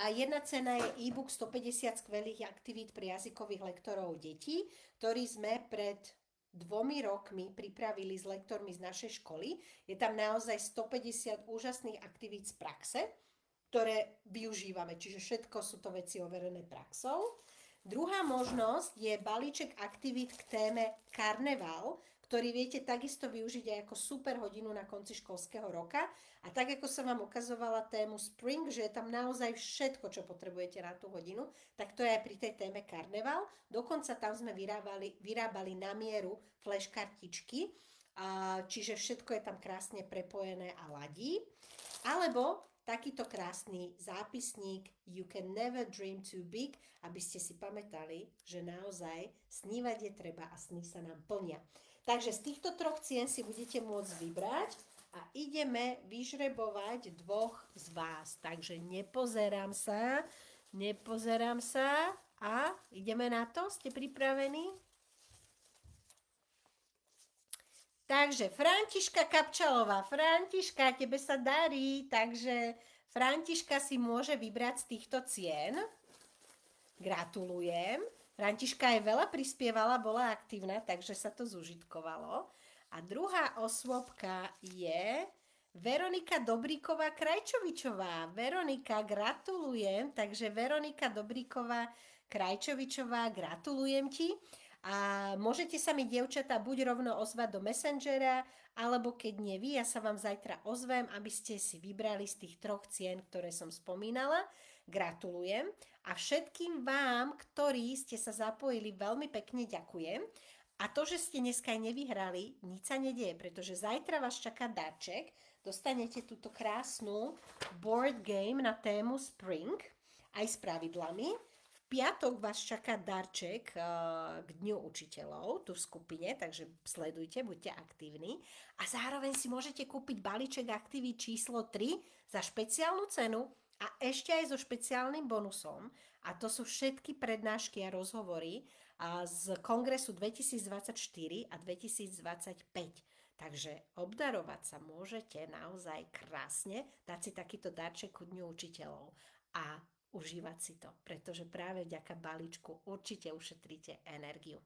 A jedna cena je e-book 150 skvelých aktivít pre jazykových lektorov detí, ktorý sme pred 2 rokmi pripravili s lektormi z našej školy. Je tam naozaj 150 úžasných aktivít z praxe, ktoré využívame, čiže všetko sú to veci overené praxou. Druhá možnosť je balíček aktivít k téme Karneval, ktorý viete takisto využiť aj ako super hodinu na konci školského roka. A tak, ako som vám ukazovala tému Spring, že je tam naozaj všetko, čo potrebujete na tú hodinu, tak to je aj pri tej téme Karneval. Dokonca tam sme vyrábali na mieru flashkartičky, čiže všetko je tam krásne prepojené a ladí. Alebo takýto krásny zápisník You can never dream too big, aby ste si pamätali, že naozaj snívať je treba a sny sa nám plnia. Takže z týchto troch cien si budete môcť vybrať a ideme vyžrebovať dvoch z vás. Takže nepozerám sa a ideme na to. Ste pripravení? Takže Františka Kapčalová, Františka, tebe sa darí, takže Františka si môže vybrať z týchto cien. Gratulujem. Františka aj veľa prispievala, bola aktívna, takže sa to zužitkovalo. A druhá osôbka je Veronika Dobríková Krajčovičová. Veronika, gratulujem, takže Veronika Dobríková Krajčovičová, gratulujem ti. A môžete sa mi, dievčatá, buď rovno ozvať do Messengera, alebo keď nie vy, ja sa vám zajtra ozvem, aby ste si vybrali z tých troch cien, ktoré som spomínala. Gratulujem. A všetkým vám, ktorí ste sa zapojili, veľmi pekne ďakujem. A to, že ste dneska aj nevyhrali, nič sa nedieje, pretože zajtra vás čaká darček. Dostanete túto krásnu board game na tému Spring, aj s pravidlami. Piatok vás čaká darček k Dňu učiteľov tu v skupine, takže sledujte, buďte aktívni. A zároveň si môžete kúpiť balíček aktivít číslo 3 za špeciálnu cenu a ešte aj so špeciálnym bonusom. A to sú všetky prednášky a rozhovory z kongresu 2024 a 2025. Takže obdarovať sa môžete naozaj krásne, dať si takýto darček ku Dňu učiteľov a užívať si to, pretože práve vďaka balíčku určite ušetríte energiu.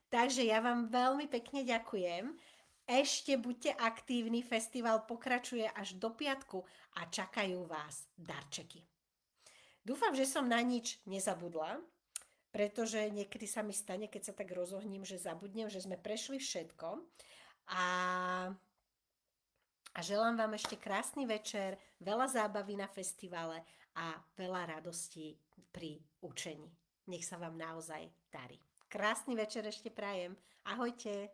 Takže ja vám veľmi pekne ďakujem. Ešte buďte aktívni, festival pokračuje až do piatku a čakajú vás darčeky. Dúfam, že som na nič nezabudla, pretože niekedy sa mi stane, keď sa tak rozohním, že zabudnem, že sme prešli všetko. A želám vám ešte krásny večer, veľa zábavy na festivale a veľa radosti pri učení. Nech sa vám naozaj darí. Krásny večer ešte prajem. Ahojte.